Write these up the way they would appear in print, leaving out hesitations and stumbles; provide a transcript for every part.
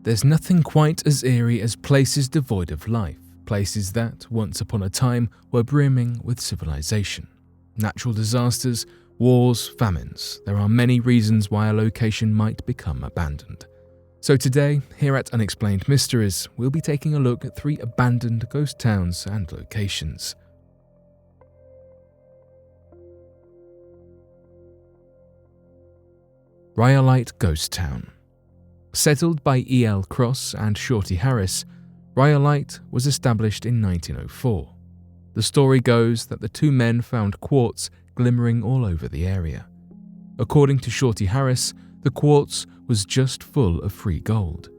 There's nothing quite as eerie as places devoid of life, places that, once upon a time, were brimming with civilization. Natural disasters, wars, famines. There are many reasons why a location might become abandoned. So today, here at Unexplained Mysteries, we'll be taking a look at 3 abandoned ghost towns and locations. Rhyolite Ghost Town. Settled by E.L. Cross and Shorty Harris, Rhyolite was established in 1904. The story goes that the 2 men found quartz glimmering all over the area. According to Shorty Harris, the quartz was just full of free gold.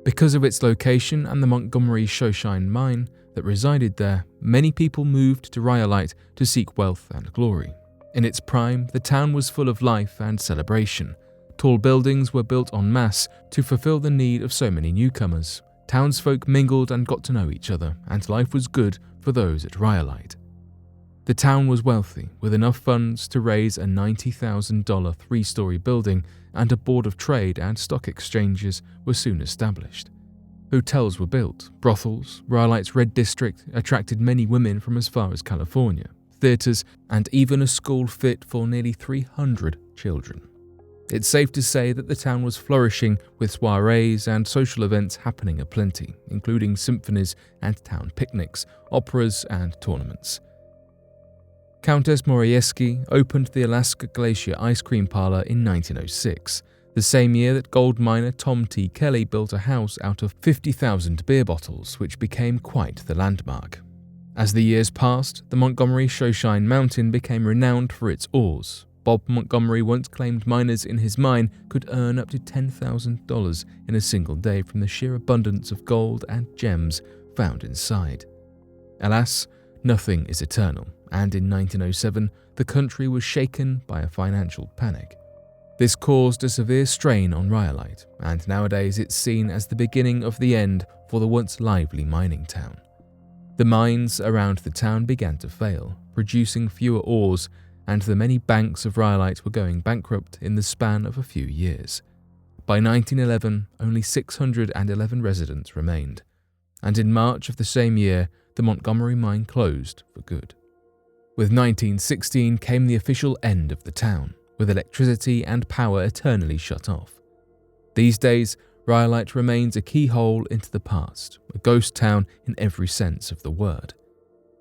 Because of its location and the Montgomery Shoshine mine that resided there, many people moved to Rhyolite to seek wealth and glory. In its prime, the town was full of life and celebration. Tall buildings were built en masse to fulfill the need of so many newcomers. Townsfolk mingled and got to know each other, and life was good for those at Rhyolite. The town was wealthy, with enough funds to raise a $90,000 3-story building, and a board of trade and stock exchanges were soon established. Hotels were built, brothels, Rhyolite's Red District attracted many women from as far as California, theaters, and even a school fit for nearly 300 children. It's safe to say that the town was flourishing, with soirees and social events happening aplenty, including symphonies and town picnics, operas and tournaments. Countess Moriewski opened the Alaska Glacier Ice Cream Parlor in 1906, the same year that gold miner Tom T. Kelly built a house out of 50,000 beer bottles, which became quite the landmark. As the years passed, the Montgomery Shoshine Mountain became renowned for its ores. Bob Montgomery once claimed miners in his mine could earn up to $10,000 in a single day from the sheer abundance of gold and gems found inside. Alas, nothing is eternal, and in 1907, the country was shaken by a financial panic. This caused a severe strain on Rhyolite, and nowadays it's seen as the beginning of the end for the once lively mining town. The mines around the town began to fail, producing fewer ores, and the many banks of Rhyolite were going bankrupt in the span of a few years. By 1911, only 611 residents remained, and in March of the same year, the Montgomery mine closed for good. With 1916 came the official end of the town, with electricity and power eternally shut off. These days, Rhyolite remains a keyhole into the past, a ghost town in every sense of the word.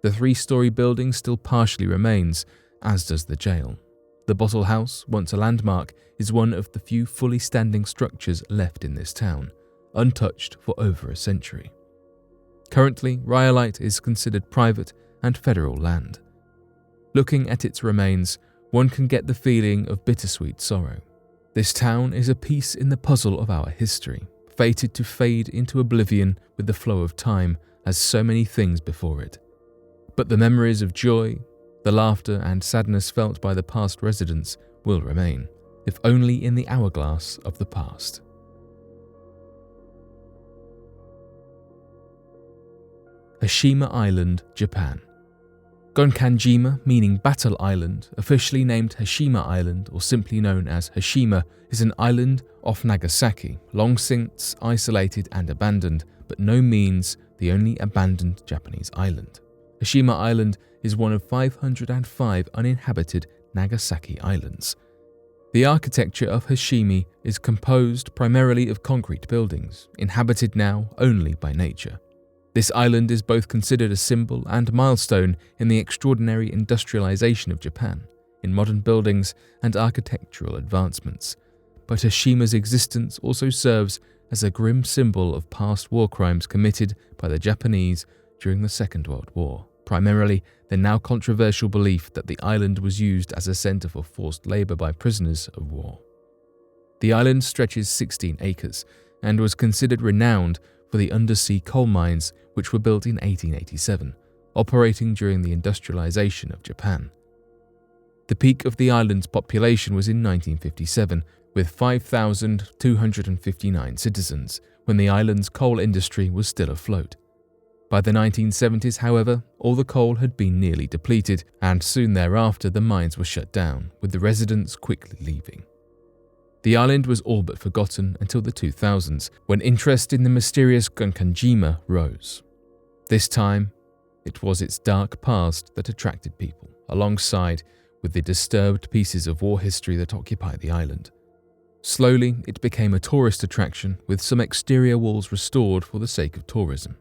The 3-story building still partially remains, as does the jail. The Bottle House, once a landmark, is one of the few fully standing structures left in this town, untouched for over a century. Currently, Rhyolite is considered private and federal land. Looking at its remains, one can get the feeling of bittersweet sorrow. This town is a piece in the puzzle of our history, fated to fade into oblivion with the flow of time, as so many things before it. But the memories of joy, the laughter and sadness felt by the past residents will remain, if only in the hourglass of the past. Hashima Island, Japan. Gonkanjima, meaning Battle Island, officially named Hashima Island or simply known as Hashima, is an island off Nagasaki, long since isolated and abandoned, but no means the only abandoned Japanese island. Hashima Island is one of 505 uninhabited Nagasaki islands. The architecture of Hashimi is composed primarily of concrete buildings, inhabited now only by nature. This island is both considered a symbol and milestone in the extraordinary industrialization of Japan, in modern buildings and architectural advancements. But Hashima's existence also serves as a grim symbol of past war crimes committed by the Japanese during the Second World War. Primarily, the now controversial belief that the island was used as a center for forced labor by prisoners of war. The island stretches 16 acres and was considered renowned for the undersea coal mines which were built in 1887, operating during the industrialization of Japan. The peak of the island's population was in 1957, with 5,259 citizens, when the island's coal industry was still afloat. By the 1970s, however, all the coal had been nearly depleted, and soon thereafter the mines were shut down, with the residents quickly leaving. The island was all but forgotten until the 2000s, when interest in the mysterious Gunkanjima rose. This time, it was its dark past that attracted people, alongside with the disturbed pieces of war history that occupy the island. Slowly, it became a tourist attraction, with some exterior walls restored for the sake of tourism.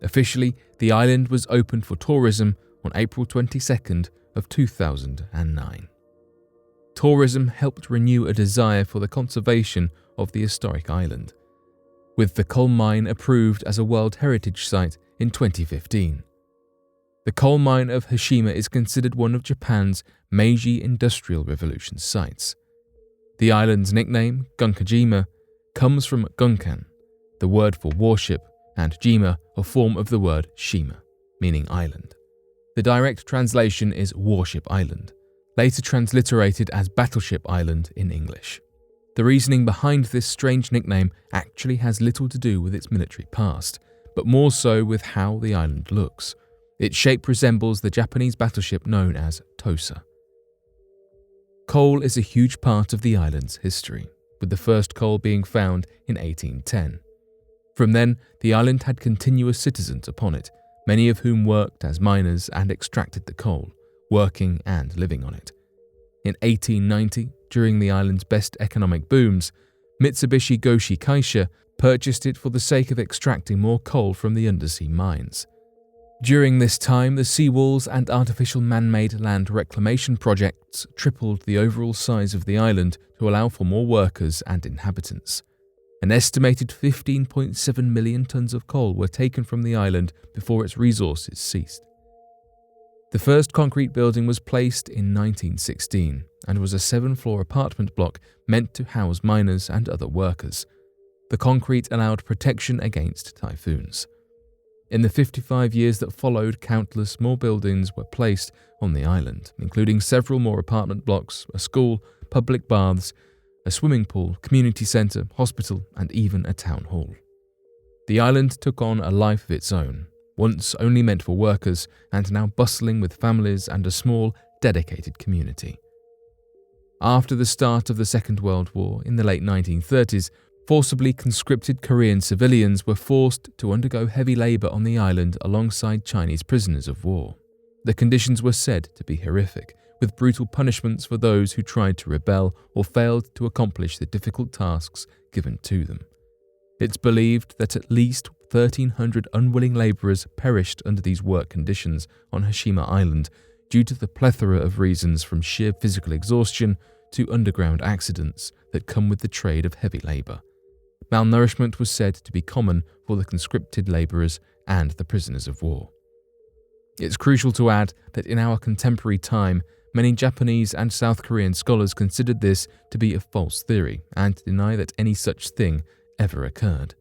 Officially, the island was opened for tourism on April 22nd of 2009. Tourism helped renew a desire for the conservation of the historic island, with the coal mine approved as a World Heritage Site in 2015. The coal mine of Hashima is considered one of Japan's Meiji Industrial Revolution sites. The island's nickname, Gunkajima, comes from Gunkan, the word for warship, and Jima, a form of the word Shima, meaning island. The direct translation is Warship Island, later transliterated as Battleship Island in English. The reasoning behind this strange nickname actually has little to do with its military past, but more so with how the island looks. Its shape resembles the Japanese battleship known as Tosa. Coal is a huge part of the island's history, with the first coal being found in 1810. From then, the island had continuous citizens upon it, many of whom worked as miners and extracted the coal, working and living on it. In 1890, during the island's best economic booms, Mitsubishi Goshi Kaisha purchased it for the sake of extracting more coal from the undersea mines. During this time, the seawalls and artificial man-made land reclamation projects tripled the overall size of the island to allow for more workers and inhabitants. An estimated 15.7 million tons of coal were taken from the island before its resources ceased. The first concrete building was placed in 1916 and was a 7-floor apartment block meant to house miners and other workers. The concrete allowed protection against typhoons. In the 55 years that followed, countless more buildings were placed on the island, including several more apartment blocks, a school, public baths, a swimming pool, community centre, hospital, and even a town hall. The island took on a life of its own, once only meant for workers and now bustling with families and a small, dedicated community. After the start of the Second World War in the late 1930s, forcibly conscripted Korean civilians were forced to undergo heavy labour on the island alongside Chinese prisoners of war. The conditions were said to be horrific, with brutal punishments for those who tried to rebel or failed to accomplish the difficult tasks given to them. It's believed that at least 1,300 unwilling labourers perished under these work conditions on Hashima Island due to the plethora of reasons from sheer physical exhaustion to underground accidents that come with the trade of heavy labour. Malnourishment was said to be common for the conscripted labourers and the prisoners of war. It's crucial to add that in our contemporary time, many Japanese and South Korean scholars considered this to be a false theory and deny that any such thing ever occurred.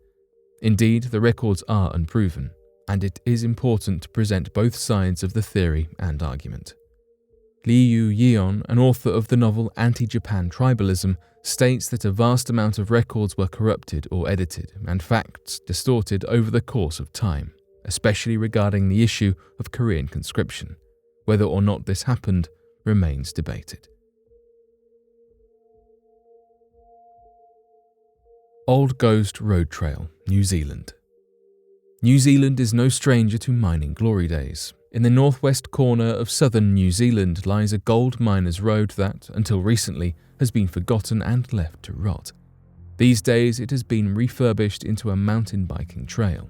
Indeed, the records are unproven, and it is important to present both sides of the theory and argument. Liu Yeon, an author of the novel Anti-Japan Tribalism, states that a vast amount of records were corrupted or edited, and facts distorted over the course of time, especially regarding the issue of Korean conscription. Whether or not this happened remains debated. Old Ghost Road Trail, New Zealand. New Zealand is no stranger to mining glory days. In the northwest corner of southern New Zealand lies a gold miner's road that, until recently, has been forgotten and left to rot. These days it has been refurbished into a mountain biking trail.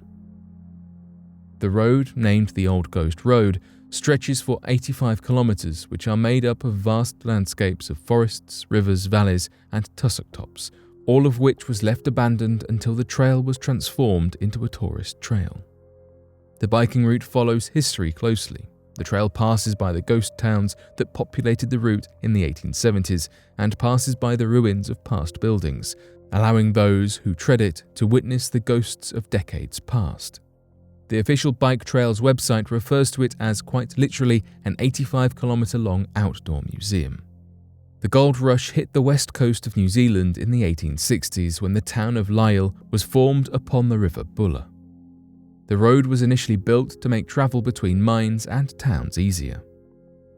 The road, named the Old Ghost Road, stretches for 85 kilometres, which are made up of vast landscapes of forests, rivers, valleys and tussock tops, all of which was left abandoned until the trail was transformed into a tourist trail. The biking route follows history closely. The trail passes by the ghost towns that populated the route in the 1870s and passes by the ruins of past buildings, allowing those who tread it to witness the ghosts of decades past. The official bike trail's website refers to it as quite literally an 85-kilometre-long outdoor museum. The gold rush hit the west coast of New Zealand in the 1860s when the town of Lyle was formed upon the River Buller. The road was initially built to make travel between mines and towns easier.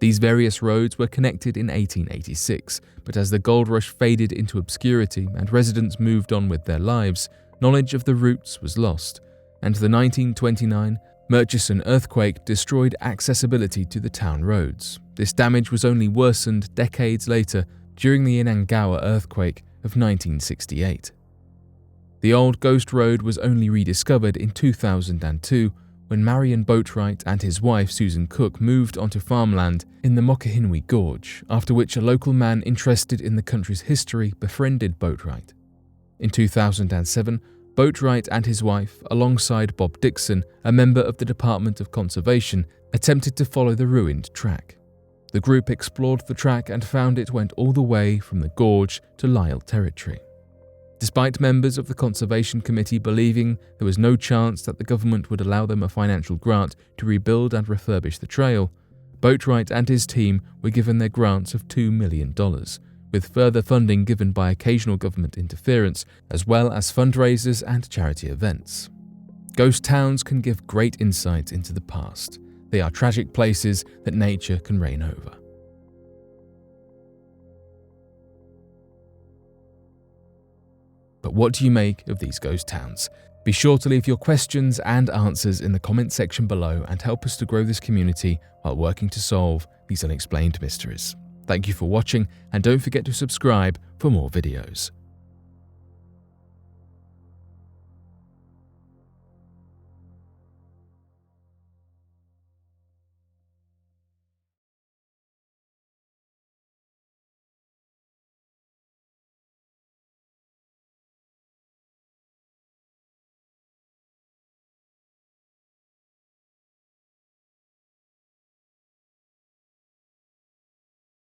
These various roads were connected in 1886, but as the gold rush faded into obscurity and residents moved on with their lives, knowledge of the routes was lost, and the 1929 Murchison earthquake destroyed accessibility to the town roads. This damage was only worsened decades later during the Inangawa earthquake of 1968. The old ghost road was only rediscovered in 2002 when Marion Boatwright and his wife Susan Cook moved onto farmland in the Mokahinui Gorge, after which a local man interested in the country's history befriended Boatwright. In 2007, Boatwright and his wife, alongside Bob Dixon, a member of the Department of Conservation, attempted to follow the ruined track. The group explored the track and found it went all the way from the gorge to Lyle territory. Despite members of the Conservation Committee believing there was no chance that the government would allow them a financial grant to rebuild and refurbish the trail, Boatwright and his team were given their grants of $2 million, with further funding given by occasional government interference, as well as fundraisers and charity events. Ghost towns can give great insight into the past. They are tragic places that nature can reign over. But what do you make of these ghost towns? Be sure to leave your questions and answers in the comment section below and help us to grow this community while working to solve these unexplained mysteries. Thank you for watching, and don't forget to subscribe for more videos.